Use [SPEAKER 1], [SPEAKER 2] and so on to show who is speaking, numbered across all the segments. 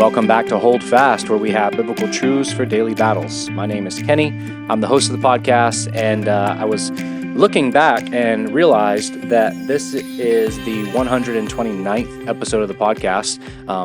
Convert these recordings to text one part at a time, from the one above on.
[SPEAKER 1] Welcome back to Hold Fast, where we have biblical truths for daily battles. My name is Kenny. I'm the host of the podcast, and I was looking back and realized that this is the 129th episode of the podcast.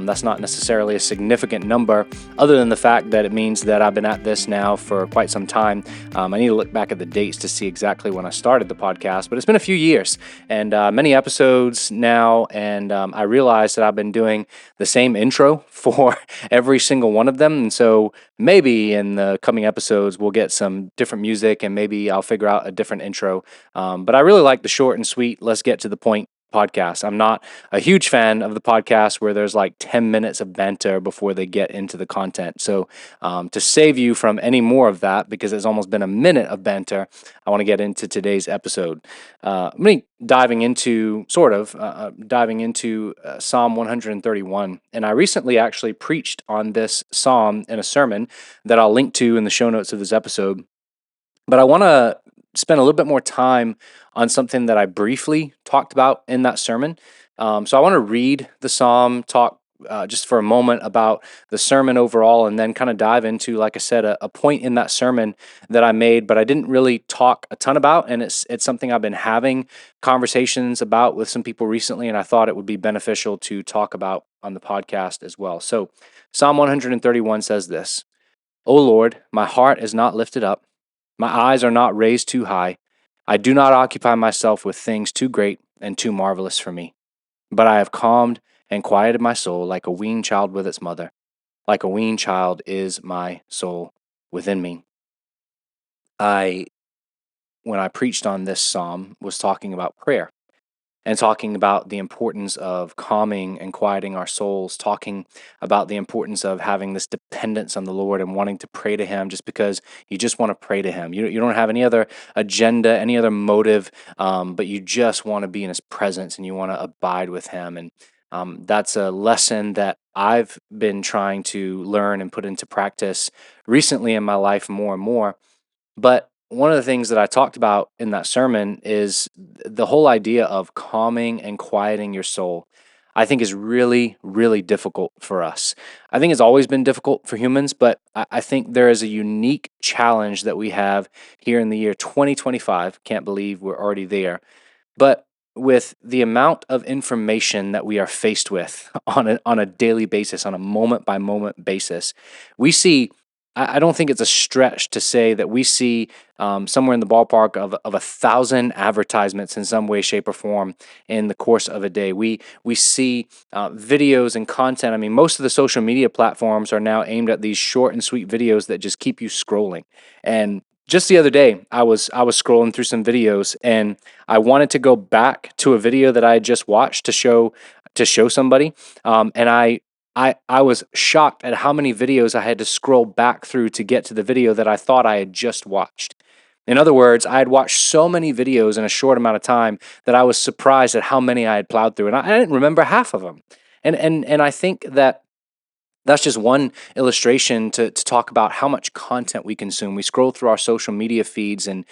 [SPEAKER 1] That's not necessarily a significant number, other than the fact that it means that I've been at this now for quite some time. I need to look back at the dates to see exactly when I started the podcast, but it's been a few years and many episodes now, and I realized that I've been doing the same intro for every single one of them, and so maybe in the coming episodes we'll get some different music and maybe I'll figure out a different intro. But I really like the short and sweet, let's get to the point podcast. I'm not a huge fan of the podcast where there's like 10 minutes of banter before they get into the content. So to save you from any more of that, because it's almost been a minute of banter, I want to get into today's episode. I'm going to diving into Psalm 131. And I recently actually preached on this psalm in a sermon that I'll link to in the show notes of this episode. But I want to spend a little bit more time on something that I briefly talked about in that sermon. So I want to read the psalm, talk just for a moment about the sermon overall, and then kind of dive into, like I said, a point in that sermon that I made, but I didn't really talk a ton about, and it's something I've been having conversations about with some people recently, and I thought it would be beneficial to talk about on the podcast as well. So Psalm 131 says this: "O Lord, my heart is not lifted up. My eyes are not raised too high. I do not occupy myself with things too great and too marvelous for me. But I have calmed and quieted my soul like a weaned child with its mother. Like a weaned child is my soul within me." I, when I preached on this psalm, was talking about prayer and talking about the importance of calming and quieting our souls, talking about the importance of having this dependence on the Lord and wanting to pray to Him just because you just want to pray to Him. You don't have any other agenda, any other motive, but you just want to be in His presence and you want to abide with Him. And that's a lesson that I've been trying to learn and put into practice recently in my life more and more. But one of the things that I talked about in that sermon is the whole idea of calming and quieting your soul. I think is really, really difficult for us. I think it's always been difficult for humans, but I think there is a unique challenge that we have here in the year 2025. Can't believe we're already there. But with the amount of information that we are faced with on a daily basis, on a moment by moment basis, we see. I don't think it's a stretch to say that we see somewhere in the ballpark of 1,000 advertisements in some way, shape, or form in the course of a day. We see videos and content. I mean, most of the social media platforms are now aimed at these short and sweet videos that just keep you scrolling. And just the other day, I was scrolling through some videos, and I wanted to go back to a video that I had just watched to show somebody, and I was shocked at how many videos I had to scroll back through to get to the video that I thought I had just watched. In other words, I had watched so many videos in a short amount of time that I was surprised at how many I had plowed through, and I didn't remember half of them. And I think that that's just one illustration to talk about how much content we consume. We scroll through our social media feeds and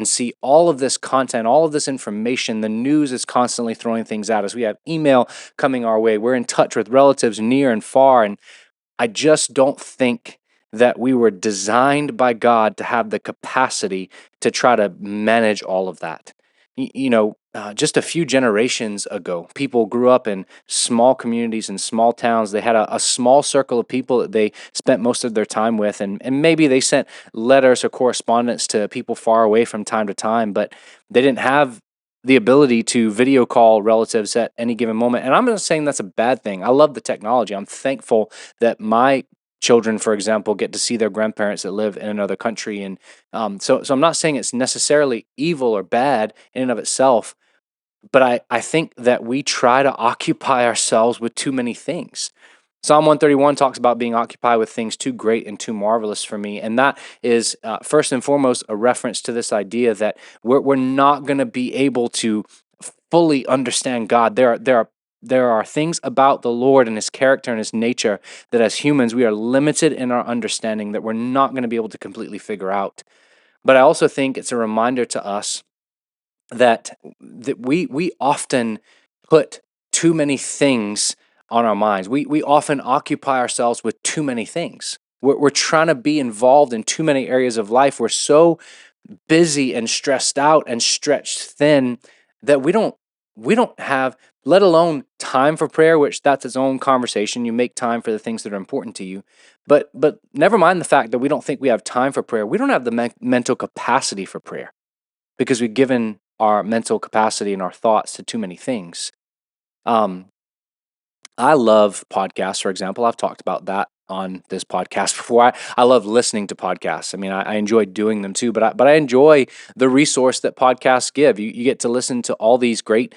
[SPEAKER 1] see all of this content, all of this information. The news is constantly throwing things at us. We have email coming our way. We're in touch with relatives near and far. And I just don't think that we were designed by God to have the capacity to try to manage all of that. Just a few generations ago, people grew up in small communities and small towns. They had a small circle of people that they spent most of their time with, and maybe they sent letters or correspondence to people far away from time to time, but they didn't have the ability to video call relatives at any given moment. And I'm not saying that's a bad thing. I love the technology. I'm thankful that my children, for example, get to see their grandparents that live in another country. And so I'm not saying it's necessarily evil or bad in and of itself, but I think that we try to occupy ourselves with too many things. Psalm 131 talks about being occupied with things too great and too marvelous for me. And that is, first and foremost, a reference to this idea that we're not going to be able to fully understand God. There are things about the Lord and His character and His nature that as humans, we are limited in our understanding that we're not going to be able to completely figure out. But I also think it's a reminder to us that we often put too many things on our minds. We often occupy ourselves with too many things. We're trying to be involved in too many areas of life. We're so busy and stressed out and stretched thin that we don't have, let alone time for prayer, which that's its own conversation. You make time for the things that are important to you, but never mind the fact that we don't think we have time for prayer. We don't have the mental capacity for prayer because we've given our mental capacity and our thoughts to too many things. um I love podcasts, for example. I've talked about that on this podcast before. I love listening to podcasts. I mean, I enjoy doing them too, but I enjoy the resource that podcasts give. You get to listen to all these great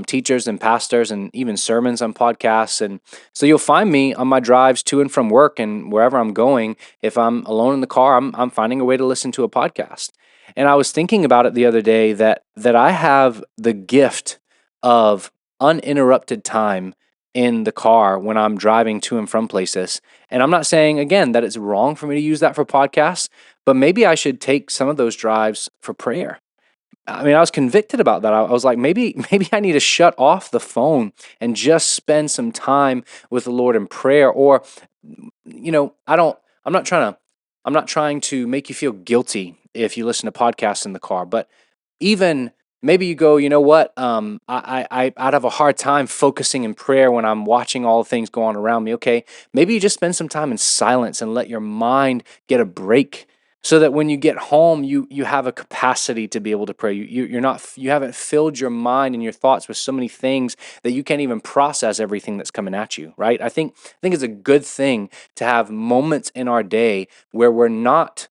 [SPEAKER 1] teachers and pastors and even sermons on podcasts. And so you'll find me on my drives to and from work and wherever I'm going. If I'm alone in the car, I'm finding a way to listen to a podcast. And I was thinking about it the other day that I have the gift of uninterrupted time in the car when I'm driving to and from places. And I'm not saying, again, that it's wrong for me to use that for podcasts, but maybe I should take some of those drives for prayer. I mean, I was convicted about that. I was like, maybe I need to shut off the phone and just spend some time with the Lord in prayer. Or, I don't, I'm not trying to make you feel guilty if you listen to podcasts in the car, but even maybe you go, you know what? I'd have a hard time focusing in prayer when I'm watching all the things go on around me. Okay, maybe you just spend some time in silence and let your mind get a break, so that when you get home, you have a capacity to be able to pray. You haven't filled your mind and your thoughts with so many things that you can't even process everything that's coming at you. Right? I think it's a good thing to have moments in our day where we're not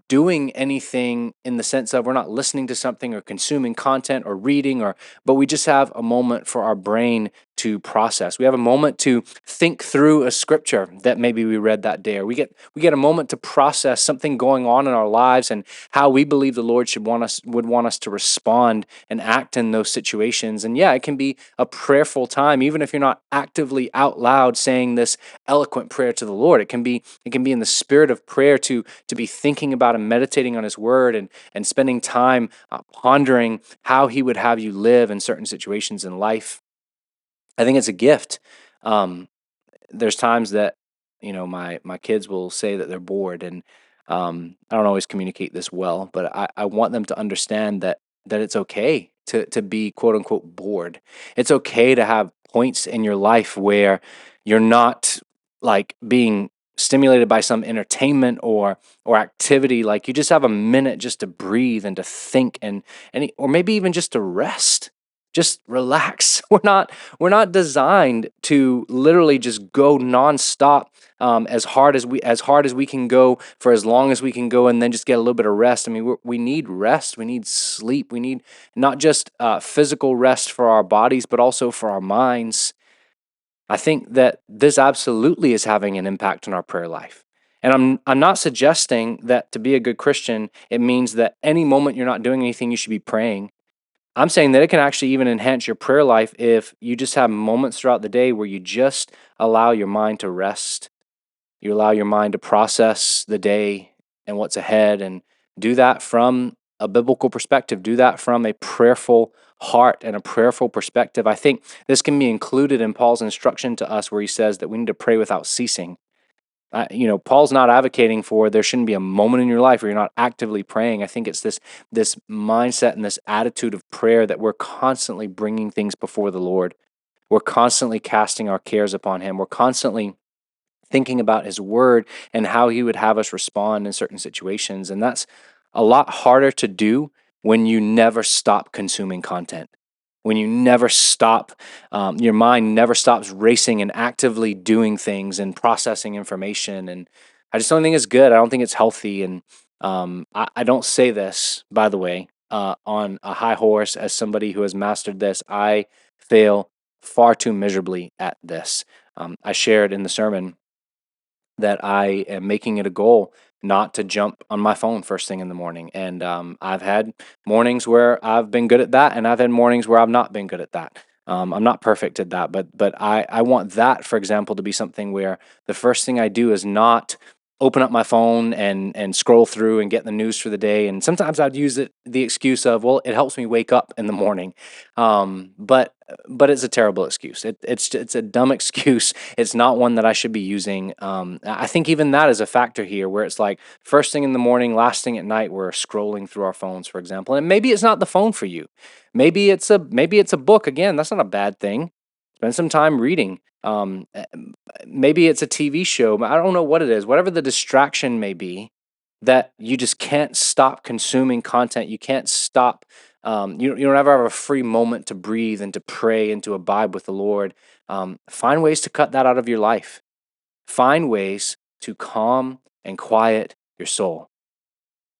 [SPEAKER 1] doing anything in the sense of we're not listening to something or consuming content or reading, but we just have a moment for our brain to process. We have a moment to think through a scripture that maybe we read that day, or we get a moment to process something going on in our lives and how we believe the Lord would want us to respond and act in those situations. And yeah, it can be a prayerful time, even if you're not actively out loud saying this eloquent prayer to the Lord. It can be in the spirit of prayer to be thinking about and meditating on His Word, and spending time pondering how He would have you live in certain situations in life. I think it's a gift. Um, there's times that my kids will say that they're bored, and I don't always communicate this well, but I want them to understand that it's okay to be quote unquote bored. It's okay to have points in your life where you're not like being stimulated by some entertainment or activity. Like you just have a minute just to breathe and to think, or maybe even just to rest, just relax. We're not designed to literally just go nonstop, as hard as we can go for as long as we can go, and then just get a little bit of rest. I mean, we need rest. We need sleep. We need not just physical rest for our bodies, but also for our minds. I think that this absolutely is having an impact on our prayer life. And I'm not suggesting that to be a good Christian, it means that any moment you're not doing anything, you should be praying. I'm saying that it can actually even enhance your prayer life if you just have moments throughout the day where you just allow your mind to rest. You allow your mind to process the day and what's ahead, and do that from a biblical perspective. Do that from a prayerful heart and a prayerful perspective. I think this can be included in Paul's instruction to us where he says that we need to pray without ceasing. Paul's not advocating for there shouldn't be a moment in your life where you're not actively praying. I think it's this mindset and this attitude of prayer that we're constantly bringing things before the Lord. We're constantly casting our cares upon Him. We're constantly thinking about His Word and how He would have us respond in certain situations. And that's a lot harder to do when you never stop consuming content, when you never stop, your mind never stops racing and actively doing things and processing information. And I just don't think it's good. I don't think it's healthy. And I don't say this, by the way, on a high horse as somebody who has mastered this. I fail far too miserably at this. I shared in the sermon that I am making it a goal not to jump on my phone first thing in the morning. And I've had mornings where I've been good at that, and I've had mornings where I've not been good at that. I'm not perfect at that, but I want that, for example, to be something where the first thing I do is not open up my phone and scroll through and get the news for the day. And sometimes I'd use the excuse of, well, it helps me wake up in the morning. But it's a terrible excuse. It's a dumb excuse. It's not one that I should be using. I think even that is a factor here, where it's like first thing in the morning, last thing at night, we're scrolling through our phones, for example. And maybe it's not the phone for you. Maybe it's a book. Again, that's not a bad thing. Spend some time reading. Maybe it's a TV show. I don't know what it is. Whatever the distraction may be, that you just can't stop consuming content. You can't stop. You don't ever have a free moment to breathe and to pray and to abide with the Lord. Find ways to cut that out of your life. Find ways to calm and quiet your soul.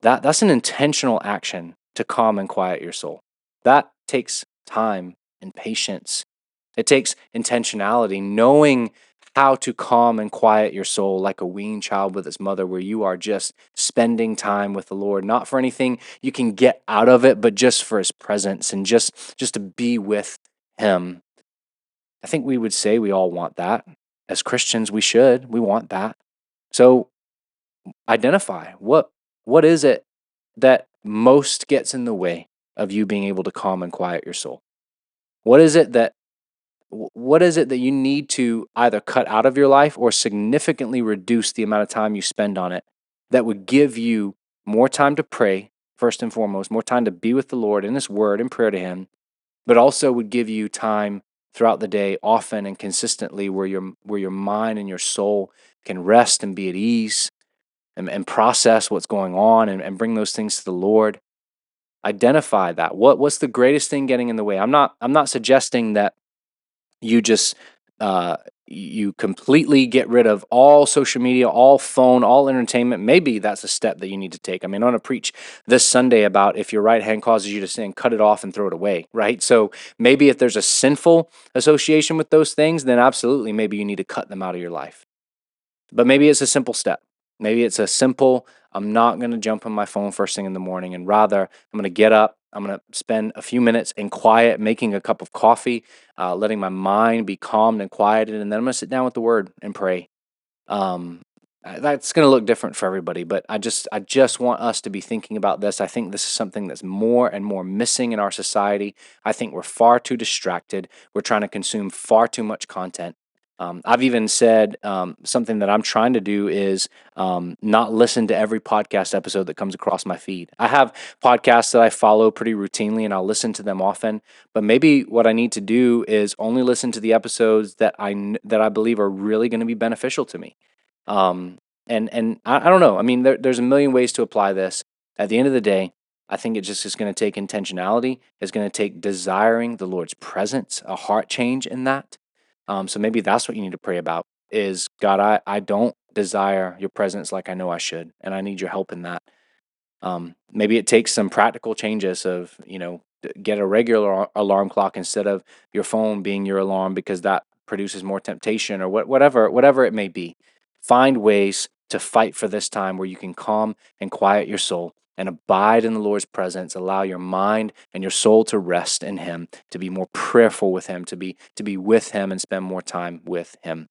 [SPEAKER 1] That's an intentional action to calm and quiet your soul. That takes time and patience. It takes intentionality, knowing how to calm and quiet your soul like a weaned child with its mother, where you are just spending time with the Lord, not for anything you can get out of it, but just for his presence and just to be with him. I think we would say we all want that. As Christians, we want that. So identify what is it that most gets in the way of you being able to calm and quiet your soul? What is it that you need to either cut out of your life or significantly reduce the amount of time you spend on it, that would give you more time to pray, first and foremost, more time to be with the Lord in his word and prayer to him, but also would give you time throughout the day, often and consistently, where your mind and your soul can rest and be at ease and process what's going on and bring those things to the Lord. Identify that. What's the greatest thing getting in the way? I'm not suggesting that you just you completely get rid of all social media, all phone, all entertainment. Maybe that's a step that you need to take. I mean, I want to preach this Sunday about if your right hand causes you to sin, cut it off and throw it away, right? So maybe if there's a sinful association with those things, then absolutely, maybe you need to cut them out of your life. But maybe it's a simple step. Maybe it's a simple, I'm not going to jump on my phone first thing in the morning, and rather I'm going to get up, I'm going to spend a few minutes in quiet, making a cup of coffee, letting my mind be calmed and quieted, and then I'm going to sit down with the Word and pray. That's going to look different for everybody, but I just want us to be thinking about this. I think this is something that's more and more missing in our society. I think we're far too distracted. We're trying to consume far too much content. I've even said something that I'm trying to do is not listen to every podcast episode that comes across my feed. I have podcasts that I follow pretty routinely, and I'll listen to them often. But maybe what I need to do is only listen to the episodes that I believe are really going to be beneficial to me. And I don't know. I mean, there's a million ways to apply this. At the end of the day, I think it just is going to take intentionality. It's going to take desiring the Lord's presence, a heart change in that. So maybe that's what you need to pray about is, God, I don't desire your presence like I know I should, and I need your help in that. Maybe it takes some practical changes of, get a regular alarm clock instead of your phone being your alarm, because that produces more temptation, or whatever it may be. Find ways to fight for this time where you can calm and quiet your soul and abide in the Lord's presence. Allow your mind and your soul to rest in him, to be more prayerful with him, to be with him and spend more time with him.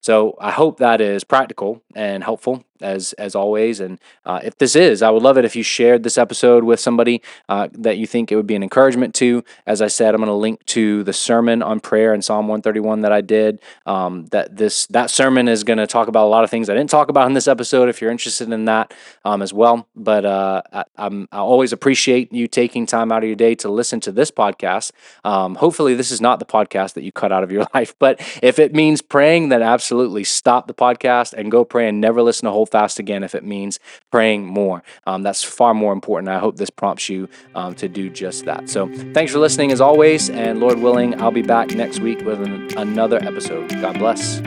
[SPEAKER 1] So I hope that is practical and helpful as always. And if this is, I would love it if you shared this episode with somebody that you think it would be an encouragement to. As I said, I'm going to link to the sermon on prayer in Psalm 131 that I did. That sermon is going to talk about a lot of things I didn't talk about in this episode, if you're interested in that as well. But I always appreciate you taking time out of your day to listen to this podcast. Hopefully this is not the podcast that you cut out of your life, but if it means praying, then absolutely stop the podcast and go pray, and never listen to Hold Fast again if it means praying more. That's far more important. I hope this prompts you to do just that. So thanks for listening as always, and Lord willing, I'll be back next week with another episode. God bless.